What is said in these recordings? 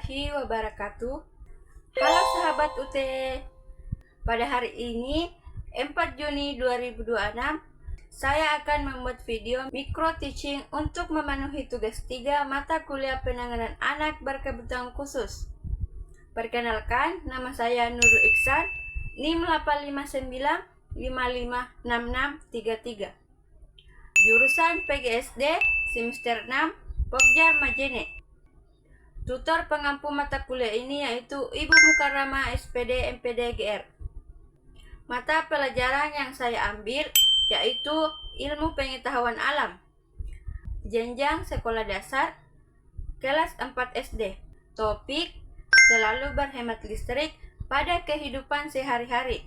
warahmatullahi wabarakatuh. Halo sahabat UT. Pada hari ini 4 Juni 2026 saya akan membuat video micro teaching untuk memenuhi tugas 3 mata kuliah penanganan anak berkebutuhan khusus. Perkenalkan, nama saya Nurul Iksan, NIM 859556633. Jurusan PGSD semester 6 Pokja Majene. Tutor pengampu mata kuliah ini yaitu Ibu Mukarramah SPD MPD GR. Mata pelajaran yang saya ambil yaitu Ilmu Pengetahuan Alam, jenjang sekolah dasar, kelas 4 SD. Topik selalu berhemat listrik pada kehidupan sehari-hari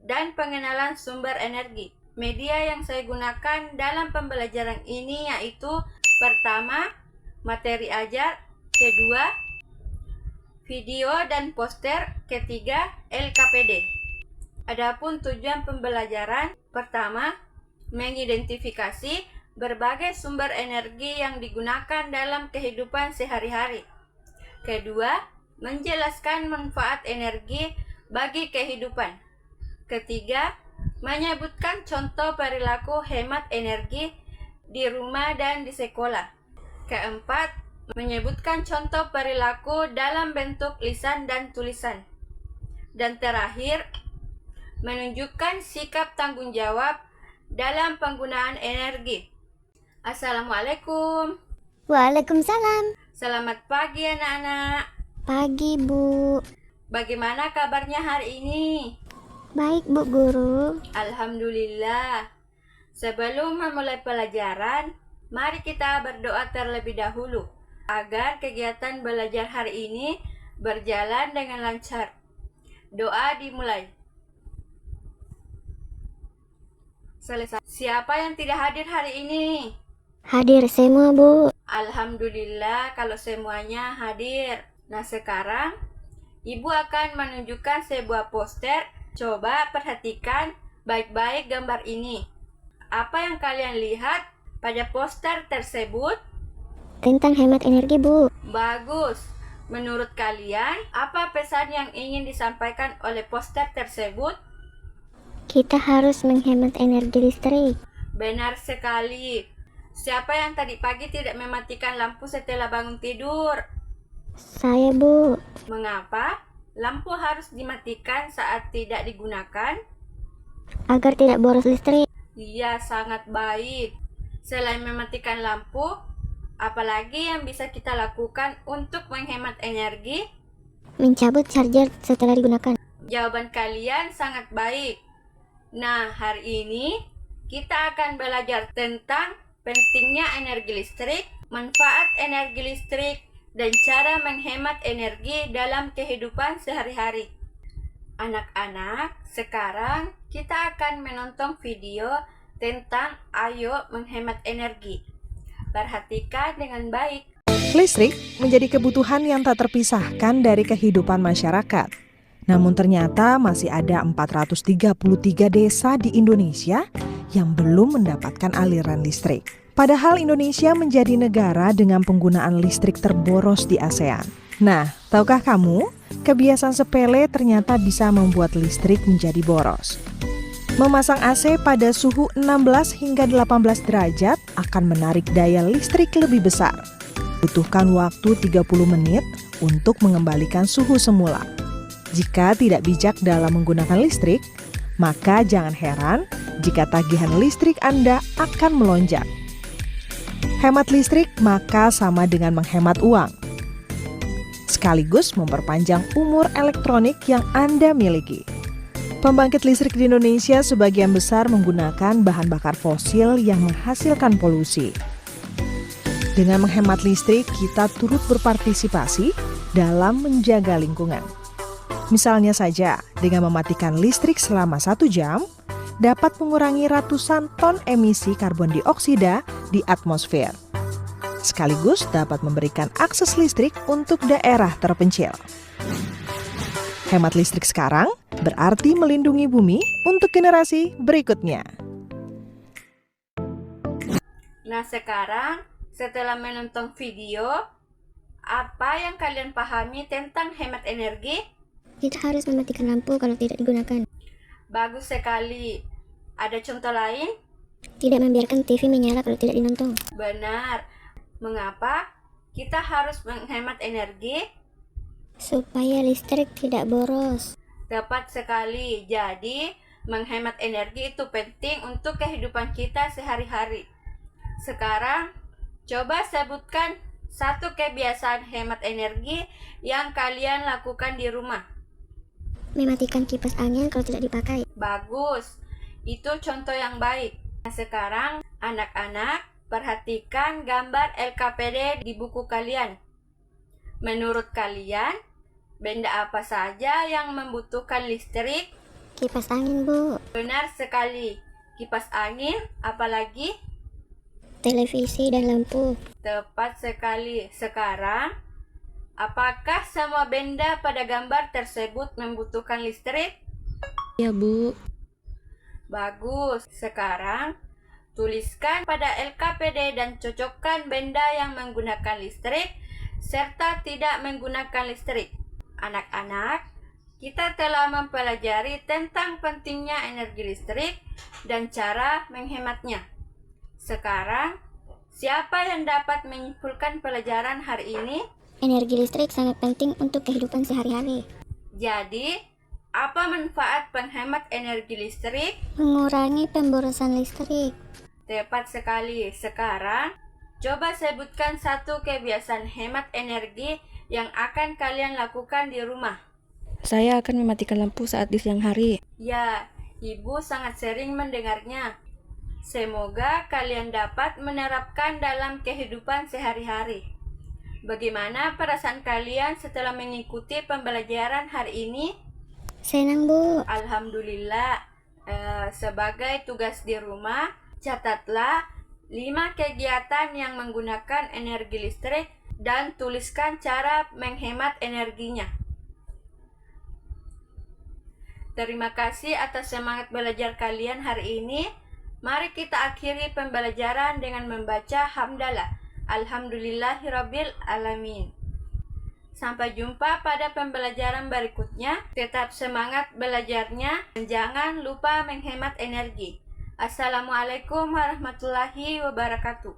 dan pengenalan sumber energi. Media yang saya gunakan dalam pembelajaran ini yaitu pertama, materi ajar, kedua, video dan poster, ketiga, LKPD. Adapun tujuan pembelajaran, pertama, mengidentifikasi berbagai sumber energi yang digunakan dalam kehidupan sehari-hari. Kedua, menjelaskan manfaat energi bagi kehidupan. Ketiga, menyebutkan contoh perilaku hemat energi di rumah dan di sekolah. Keempat, menyebutkan contoh perilaku dalam bentuk lisan dan tulisan. Dan terakhir, menunjukkan sikap tanggung jawab dalam penggunaan energi. Assalamualaikum. Waalaikumsalam. Selamat pagi anak-anak. Pagi, Bu. Bagaimana kabarnya hari ini? Baik, Bu Guru. Alhamdulillah. Sebelum memulai pelajaran, mari kita berdoa terlebih dahulu agar kegiatan belajar hari ini berjalan dengan lancar. Doa dimulai. Selesai. Siapa yang tidak hadir hari ini? Hadir semua, Bu. Alhamdulillah kalau semuanya hadir. Nah, sekarang Ibu akan menunjukkan sebuah poster. Coba perhatikan baik-baik gambar ini. Apa yang kalian lihat pada poster tersebut? Tentang hemat energi, Bu. Bagus. Menurut kalian, apa pesan yang ingin disampaikan oleh poster tersebut? Kita harus menghemat energi listrik. Benar sekali. Siapa yang tadi pagi tidak mematikan lampu setelah bangun tidur? Saya, Bu. Mengapa? Lampu harus dimatikan saat tidak digunakan? Agar tidak boros listrik. Iya, sangat baik. Selain mematikan lampu, apalagi yang bisa kita lakukan untuk menghemat energi? Mencabut charger setelah digunakan. Jawaban kalian sangat baik. Nah, hari ini kita akan belajar tentang pentingnya energi listrik, manfaat energi listrik, dan cara menghemat energi dalam kehidupan sehari-hari. Anak-anak, sekarang kita akan menonton video tentang ayo menghemat energi. Perhatikan dengan baik. Listrik menjadi kebutuhan yang tak terpisahkan dari kehidupan masyarakat. Namun ternyata masih ada 433 desa di Indonesia yang belum mendapatkan aliran listrik. Padahal Indonesia menjadi negara dengan penggunaan listrik terboros di ASEAN. Nah, tahukah kamu, kebiasaan sepele ternyata bisa membuat listrik menjadi boros. Memasang AC pada suhu 16 hingga 18 derajat akan menarik daya listrik lebih besar. Butuhkan waktu 30 menit untuk mengembalikan suhu semula. Jika tidak bijak dalam menggunakan listrik, maka jangan heran jika tagihan listrik Anda akan melonjak. Hemat listrik maka sama dengan menghemat uang, sekaligus memperpanjang umur elektronik yang Anda miliki. Pembangkit listrik di Indonesia sebagian besar menggunakan bahan bakar fosil yang menghasilkan polusi. Dengan menghemat listrik, kita turut berpartisipasi dalam menjaga lingkungan. Misalnya saja, dengan mematikan listrik selama 1 jam, dapat mengurangi ratusan ton emisi karbon dioksida di atmosfer. Sekaligus dapat memberikan akses listrik untuk daerah terpencil. Hemat listrik sekarang berarti melindungi bumi untuk generasi berikutnya. Nah, sekarang setelah menonton video, Apa yang kalian pahami tentang hemat energi? Kita harus mematikan lampu kalau tidak digunakan. Bagus sekali. Ada contoh lain? Tidak membiarkan TV menyala kalau tidak dinonton. Benar. Mengapa kita harus menghemat energi? Supaya listrik tidak boros. Tepat sekali. Jadi, menghemat energi itu penting untuk kehidupan kita sehari-hari. Sekarang, coba sebutkan satu kebiasaan hemat energi yang kalian lakukan di rumah. Mematikan kipas angin kalau tidak dipakai. Bagus. Itu contoh yang baik. Nah, sekarang, anak-anak, perhatikan gambar LKPD di buku kalian. Menurut kalian, benda apa saja yang membutuhkan listrik? Kipas angin, Bu. Benar sekali. Kipas angin, apalagi? Televisi dan lampu. Tepat sekali. Sekarang, apakah semua benda pada gambar tersebut membutuhkan listrik? Ya, Bu. Bagus. Sekarang, tuliskan pada LKPD dan cocokkan benda yang menggunakan listrik serta tidak menggunakan listrik. Anak-anak, kita telah mempelajari tentang pentingnya energi listrik dan cara menghematnya. Sekarang, siapa yang dapat menyimpulkan pelajaran hari ini? Energi listrik sangat penting untuk kehidupan sehari-hari. Jadi, apa manfaat penghemat energi listrik? Mengurangi pemborosan listrik. Tepat sekali. Sekarang, coba sebutkan satu kebiasaan hemat energi yang akan kalian lakukan di rumah. Saya akan mematikan lampu saat di siang hari. Ya, Ibu sangat sering mendengarnya. Semoga kalian dapat menerapkan dalam kehidupan sehari-hari. Bagaimana perasaan kalian setelah mengikuti pembelajaran hari ini? Senang, Bu. Alhamdulillah. Sebagai tugas di rumah, catatlah 5 kegiatan yang menggunakan energi listrik dan tuliskan cara menghemat energinya. Terima kasih atas semangat belajar kalian hari ini. Mari kita akhiri pembelajaran dengan membaca hamdalah. Alhamdulillahirabbil alamin. Sampai jumpa pada pembelajaran berikutnya. Tetap semangat belajarnya dan jangan lupa menghemat energi. Assalamualaikum warahmatullahi wabarakatuh.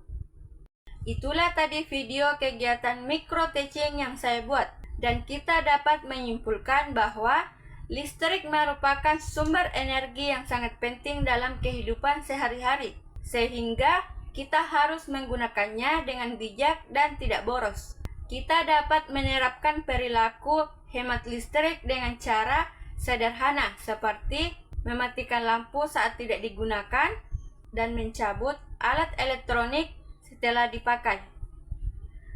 Itulah tadi video kegiatan micro teaching yang saya buat, dan kita dapat menyimpulkan bahwa listrik merupakan sumber energi yang sangat penting dalam kehidupan sehari-hari, sehingga kita harus menggunakannya dengan bijak dan tidak boros. Kita dapat menerapkan perilaku hemat listrik dengan cara sederhana seperti mematikan lampu saat tidak digunakan dan mencabut alat elektronik setelah dipakai.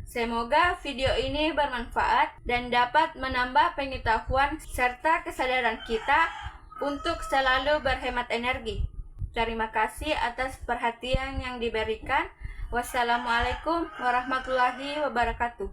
Semoga video ini bermanfaat dan dapat menambah pengetahuan serta kesadaran kita untuk selalu berhemat energi. Terima kasih atas perhatian yang diberikan. Wassalamualaikum warahmatullahi wabarakatuh.